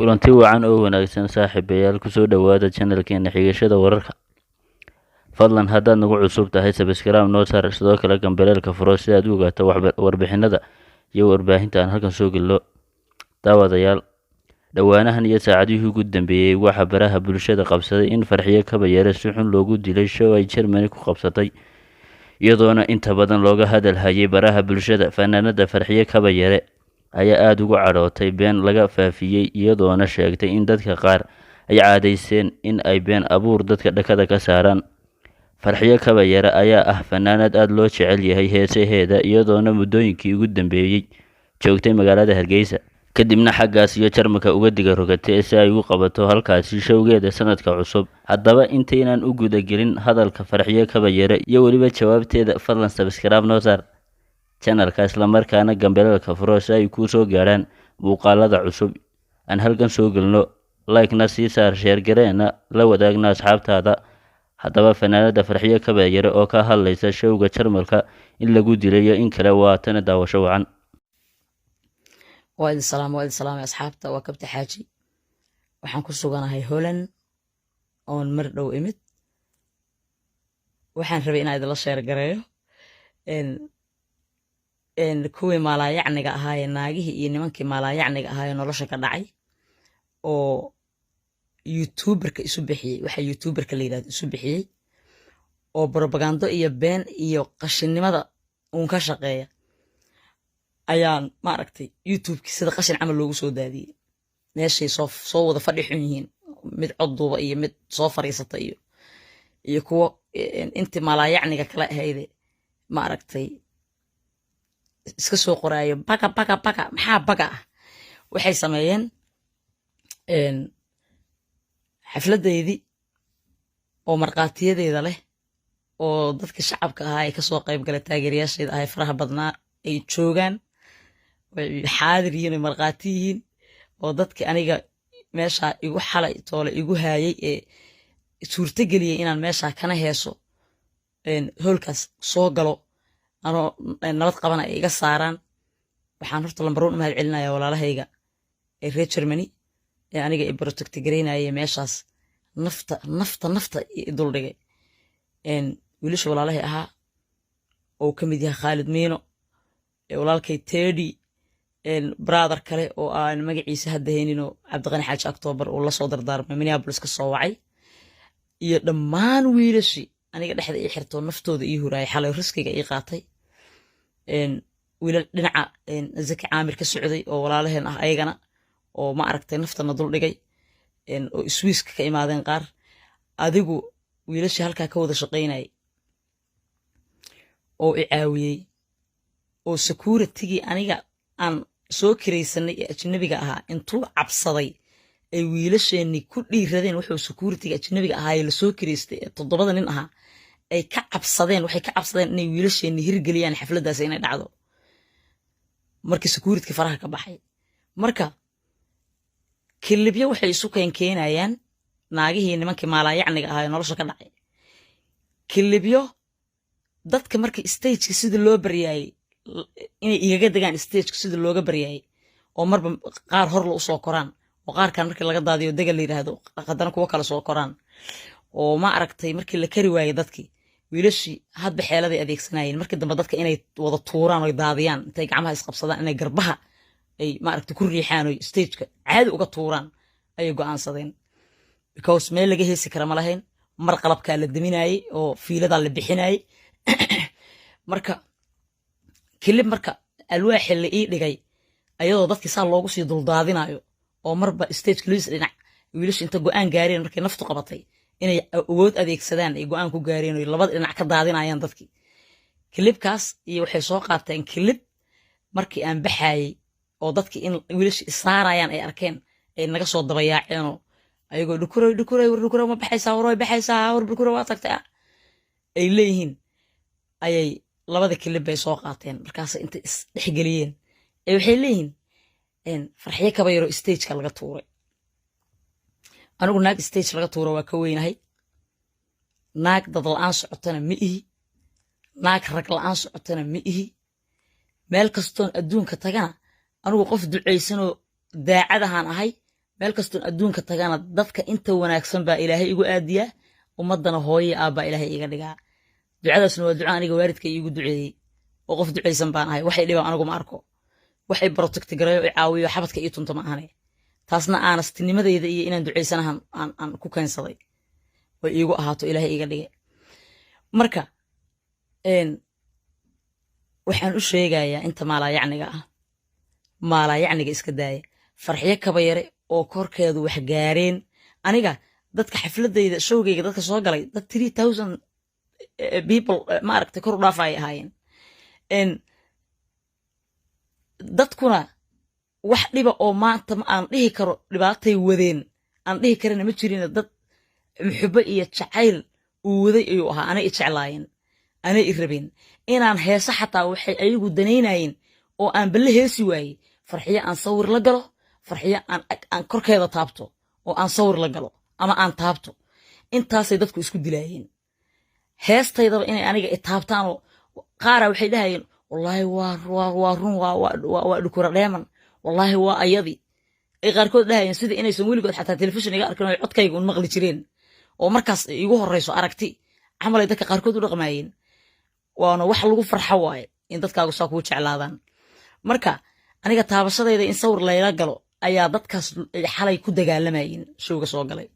kulanti wacan oo wanaagsan saaxiibayaal kusoo dhawaada channelkeena xigashada wararka. Fadlan haddaad nagu cusub tahay subscribe noo saar, sidoo kale gambaleelka furo si aad u ogaato warbixinada iyo warbaahinta aan halkan soo gelino. Daawadayaal, dhawaanahan iyo saacadihii ugu dambeeyay waxaa baraha bulshada qabsaday in Farxiyo Kabayare si xun loogu dilay show ay Germany ku qabsatay, iyadoona inta badan looga hadal hayay baraha bulshada. Fanaanada Farxiyo Kabayare ayaa aada ugu cadhootay been laga faafiyey, iyadoona sheegtay in dadka qaar ay caadaysteen in ay been abuur dadka dhakada ka saaraan. Farxiyo Kabayare ayaa ah fanaanad aada loo jecel yahay heesaheeda, iyadoona muddooyinkii ugu dambeeyey joogtay magaalada Hargeysa, kadibna xaggaas iyo Jarmalka uga diga rogatay si ay ugu qabato halkaasi showgeeda sanadka cusub. Haddaba intaynaan u guda gelin hadalka Farxiyo Kabayare iyo weliba jawaabteeda, fadlan subscribe noo saar channelka, isla markaana gambaleelka furo si ay kuu soo gaaraan muuqaalada cusub aan halkan soo gelino. Like-na sii saar, share gareena, la wadaagna asxaabtaada. Haddaba fanaanada Farxiyo Kabayare oo ka hadlaysa showga Jarmalka in lagu dilayo in kale, waa tan daawasho wacan. وإذ السلام يا أصحابتا وكبت حاجي waxaan ku suganahay Holland oon mar dhow imid. waxaan rabay inaan idinla sheer gareeyo kuwii maalaayacniga ahaayee naagihii iyo nimankii maalaayacniga ahaayee nolosha ka dhacay oo youtuberka isu bixiyey, waxa youtuberka la yidhahdo isu bixiyey, oo propagando iyo been iyo qashinnimada uun ka shaqeeya, ayaan maaragtay youtubekii sida qashin camal loogu soo daadiyey. meeshay soo wada fadhi xun yihiin, mid cod duuba iyo mid soo fariisata iyo kuwo intii maalaayacniga kala ahayde maaragtay iska soo qoraayo baga maxaa baga ah. waxay sameeyeen xafladeydii oo marqaatiyadeeda leh, oo dadka shacabka ahaa ay kasoo qayb galay, taageerayaasheeda ahay faraha badnaa ay joogaan, way xaadir yihiin, ay marqaati yihiin, oo dadka aniga meesha igu xalay toole igu haayay ee suurto geliyay inaan meesha kana heeso hoolkaas soo galo anoo nabad qabana ay iga saaraan. waxaan horta lambaroon u mahad celinayaa walaalahayga ee reer Germany ee aniga i protect gareynayay meeshaas, nafta i duldhigay. wiilasha walaalahay ahaa oo ka mid yahay Khalid Miino, walaalkay Teddy, brother kale oo aan magaciisa hadda hayninoo Cabdiqani Xaaji October oo la soo dardaarmay Minneapolis ka soo wacay, iyo dhammaan wiilashii aniga dhexda ii xirtoo naftooda ii huraayay xalay riskiga ii qaatay. wiilal dhinaca Zaki Caamir ka socday oo walaalaheen ah ayagana, oo ma aragtay naftana duldhigay, oo Swiss ka imaadeen qaar. adigu wiilashii halkaa ka wada shaqaynayay oo i caawiyey, oo security-gii aniga aan soo kiraysanay ee ajnabiga ahaa intuu cabsaday ay wiilasheenii ku dhiiradeen. wuxuu security-ga ajnabiga ahaayee lasoo kiraystay ee 7 nin ahaa ay ka cabsadeen, waxay ka cabsadeen inay wiilasheenii hirgeliyaan xafladdaas inay dhacdo markii security-ga faraha ka baxay. marka kilibyo waxay isu keenayaan naagihii nimankii maalaayacniga ahaa ee nolosha ka dhacay. kilibyo dadka markii stageka sida loo baryaayay inay igaga degaan stageka sida looga baryaayay, oo marba qaar hor la usoo koraan, oo qaarkan markii laga daadiyo dega la yidhaahdo haddana kuwo kale soo koraan, oo ma aragtay markii la kari waayay dadkii wiilashii hadba xeeladay adeegsanayeen. markii dambe dadka inay wada tuuraan oy daadiyaan, intay gacmaha isqabsadaan inay garbaha ay maaragtay ku riixaan oy stageka caadi uga tuuraan ayay go'aansadeen, because meel laga heesi kara ma lahayn. mar qalabkaa la daminayay oo fiiladaa la bixinayay. marka kilib marka alwaaxi la ii dhigay ayadoo dadkii saa loogu sii duldaadinayo, oo marba stageka liis dhinac wiilasha inta go'aan gaareen markay naftu qabatay inay awood adeegsadaan ay go'aan ku gaareen oo labada dhinac ka daadinayaan dadkii. kilibkaas iyo waxay soo qaateen kilib markii aan baxayay oo dadkii in wiilasha isaarayaan ay arkeen, ay naga soo dabayaaceenoo ayagoo dhukuray ma baxaysaa, war way baxaysaa, war dhukuray waa tagtay ay leeyihiin, ayay labada kilib bay soo qaateen. markaas inta is dhexgeliyeen ay waxay leeyihiin Farxiyo Kabayare stageka laga tuuray. anigu naag stage laga tuuro waa ka weynahay. naag dad la'aan socotana ma ihi, naag rag la'aan socotana ma ihi. meel kastoon adduunka tagana anigu qof ducaysanoo daacadahaan ahay, meel kastoon adduunka tagana dadka inta wanaagsan baa ilaahay igu aadiyaa ummadana hooye aabbaa ilaahay iga dhigaa ducadaasna waa duco aniga waalidka iigu duceeyey oo qof ducaysan baan ahay waxay dhibaan anigu ma arko waxay protect gareeyo i caawiyo xabadka ii tunto ma ahane taasna aanastinimadayda iyo inaan ducaysanahan aan ku keensaday way iigu ahaato ilaahay iga dhige marka waxaan u sheegayaa inta maalaayacniga ah maalaayacniga iska daaya farxiyo kaba yare oo korkeedu wax gaareen aniga dadka xafladayda showgayga dadka soo galay dad 3000 people ma aragtay kor u dhaaf ay ahaayeen dadkuna wax dhiba oo maanta aan dhihi karo dhibaatay wadeen aan dhihi karana ma jirin dad muxubbo iyo jacayl uu waday ayuu ahaa anay i jeclaayeen anay i rabeen inaan heesa xataa waxay ayagu danaynayeen oo aan balle heesi waayey farxiyo aan sawir la galo farxiyo aan korkeeda taabto oo aan sawir la galo ama aan taabto intaasay dadku isku dilaayeen heestaydaba inay aniga i taabtaanoo qaara waxay dhahayeen wallaahi waa run waa dhukura dheeman wallaahi waa ayadii ay qaarkood dhahayeen sida inaysan weligood xataa telefishin iga arkin oo codkayga un maqli jireen oo markaas igu horreyso aragti camalay dadka qaarkood u dhaqmaayeen waana wax lagu farxo waaye in dadkaagu saa kuu jeclaadaan marka aniga taabashadayda in sawir layla galo ayaa dadkaas xalay ku dagaalamayeen showga soo galay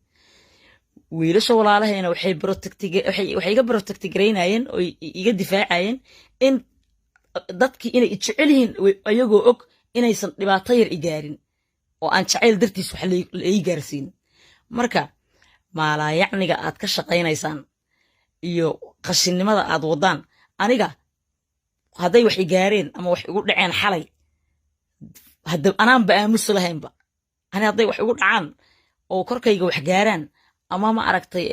wiilasha walaalahayna waxay iga protecti garaynayeen oo iga difaacayeen in dadkii inay jecel yihiin ayagoo og inaysan dhibaato yar i gaarin oo aan jacayl dartiis wax lai gaarsiin marka maalaayacniga aad ka shaqaynaysaan iyo qashinnimada aad wadaan aniga hadday wax i gaareen ama wax igu dhaceen xalay anaanba aamusi lahaynba ani hadday wax igu dhacaan oo korkayga wax gaaraan ama ma aragtay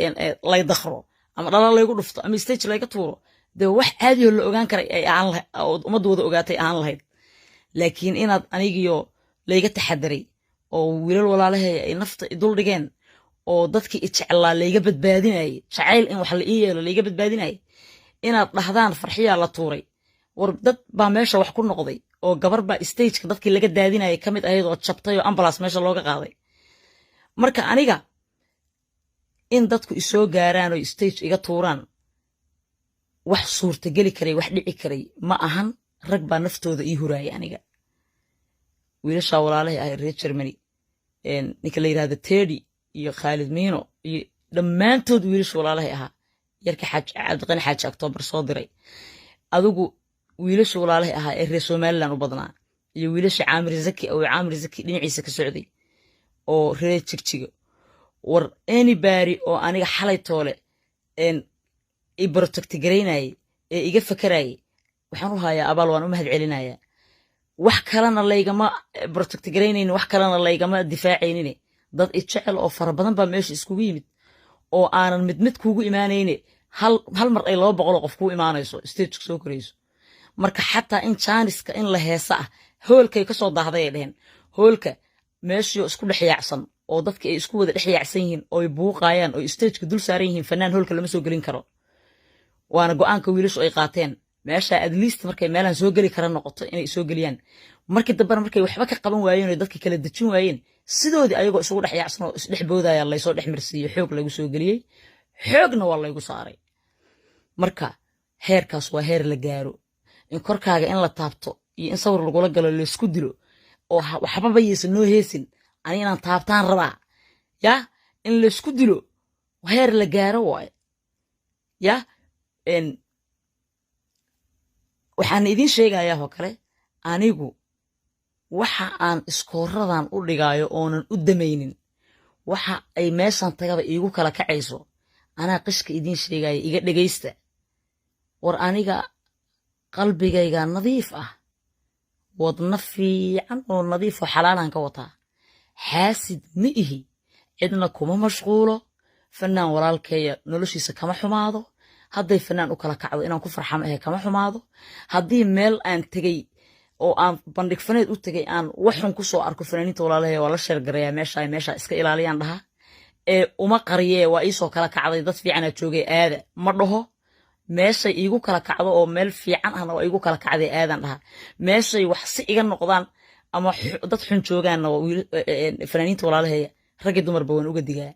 lay dakhro ama dhala laygu dhufto ama stage layga tuuro dee wax caadiyo la ogaan karay ay ahaan lahayd oo ummadda wada ogaatay ahaan lahayd laakiin inaad anigiyo layga taxadaray oo wiilal walaalahay ay nafta i dul dhigeen oo dadkii i jeclaa layga badbaadinayay jacayl in wax la ii yeelo layga badbaadinayay inaad dhahdaan farxiyaa la tuuray war dad baa meesha wax ku noqday oo gabar baa stageka dadkii laga daadinayay ka mid ahayd oo jabtay oo ambulance meesha looga qaaday marka aniga in dadku isoo gaaraan oo stage iga tuuraan wax suurtageli karay wax dhici karay ma ahan rag baa naftooda ii huraayay aniga wiilashaa walaalahay ahay reer Germany ninka la yiraahdo Teddy iyo Khalid Miino iyo dhammaantood wiilasha walaalahay ahaa yarka Cabdiqani Xaaji October soo diray adigu wiilasha walaalahay ahaa ee reer Somaliland u badnaa iyo wiilasha Caamir Zaki oo Caamir Zaki dhinaciisa ka socday oo reer Jigjiga war anybody oo aniga xalay toole i protect garaynayay ee iga fakarayay waxaan u hayaa abaal waan u mahad celinayaa wax kalena laygama protect garaynaynin wax kalena laygama difaacaynin dad i jecel oo fara badan baa meesha iskugu yimid oo aanan mid kuugu imaanayne hal mar ay 200 qof kuu imaanayso stage soo korayso marka xataa in jaaniska in la heesa ah hoolkay ka soo daahday ay dhaheen hoolka meeshiyo isku dhex yaacsan oo dadka ay isku wada dhex yaacsan yihiin oo ay buuqayaan oo stageka dul saaran yihiin fanaan hoolka lama soo gelin karo waana go'aanka wiilashu ay qaateen meesha at least markay meelan soo gali kara noqoto inay soo galiyaan markii dambe markay waxba ka qaban waayeen oo dadkii kala dajin waayeen sidoodii ayagoo isugu dhex yaacsan oo isdhex boodaya la soo dhex marsiiyay xoog lagu soo galiyay xoogna waa lagu saaray marka heerkaas waa heer la gaaro in korkaaga in la taabto iyo in sawir lagula galo la isku dilo oo waxba bayaysan noo heesin ani inaan taabtaan rabaa ya in la isku dilo heer la gaaro waay ya waxaan idin sheegayaa oo kale anigu waxa aan iskooradan u dhigaayo oonan u damaynin waxa ay meeshan tagaba iigu kala kacayso anaa qishka idin sheegaya iga dhagaysta war aniga qalbigayga nadiif ah wadna fiican oo nadiif oo xalaalan ka wataa xaasid ma ihi cidna kuma mashquulo fanaan walaalkeeya noloshiisa kama xumaado hadday fanaan u kala kacdo inaan ku farxamo kama xumaado haddii meel aan tegey oo aan bandhig faneed u tegey aan waxun ku soo arko fanaaniinta walaalahay waa la sheergarayaa meesha iska ilaaliyaan dhaha uma qariyee waa iisoo kala kacday dad fiicanaa joogay aada ma dhaho meeshay iigu kala kacdo oo meel fiican ahna waa iigu kala kacday aadan dhaha meeshay wax si iga noqdaan ama dad xun joogaanna waa fanaaniinta walaalaheeya raggi dumarba waan uga digaa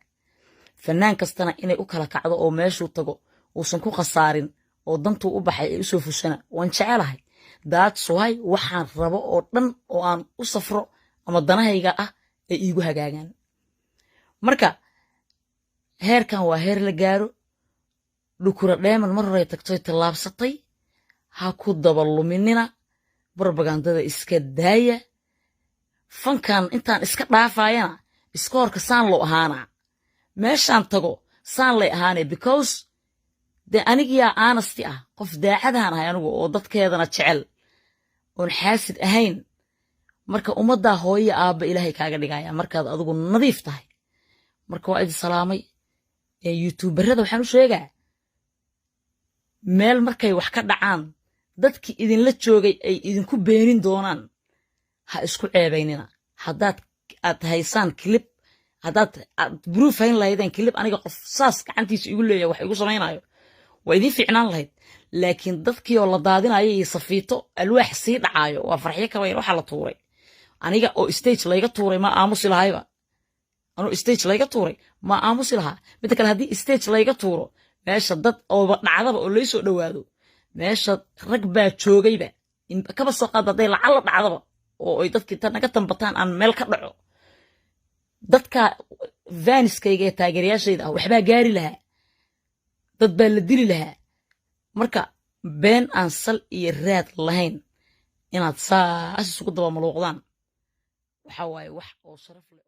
fanaan kastana inay u kala kacdo oo meeshuu tago uusan ku khasaarin oo dantuu u baxay ay usoo fushana waan jecelahay that's why waxaan rabo oo dhan oo aan u safro ama danahayga ah ay iigu hagaagaan marka heerkan waa heer la gaaro dhukura dheeman mar hore tagtoy tallaabsatay ha ku daba luminina barbagandada iska daaya fankan intaan iska dhaafayana iska horka saan loo ahaanaa meeshaan tago saan lay ahaanay because dee anigiyaa aanasti ah qof daacadaan ahay anigu oo dadkeedana jecel oon xaasid ahayn marka ummaddaa hooyo aabba ilaahay kaaga dhigaya markaad adigu nadiif tahay marka waa idin salaamay youtuberada waxaan u sheegaa meel markay wax ka dhacaan dadkii idinla joogay ay idinku beenin doonaan ha isku ceebaynina haddaad aad haysaan kilib haddaad bruuf hayn lahaydeen kilib aniga qof saas gacantiisa igu leeyahay wax igu samaynayo waa idiin fiicnaan lahayd laakiin dadkii oo la daadinayo iyo safiito alwaax sii dhacaayo waa farxyo kabayn waxaa la tuuray aniga oo stage layga tuuray ma aamusi lahayba anuu stage layga tuuray ma aamusi lahaa midda kale haddii stage layga tuuro meesha dad ooba dhacdaba oo laysoo dhowaado meesha rag baa joogayba kaba soo qaada hadday lacalla dhacdaba oo ay dadkii naga tambataan aan meel ka dhaco dadka vaniskayga ee taageerayaashayda ah waxbaa gaari lahaa dad baa la dili lahaa marka been aan sal iyo raad lahayn inaad saas isugu daba maluuqdaan waxaa waaye wax oo sharaf leh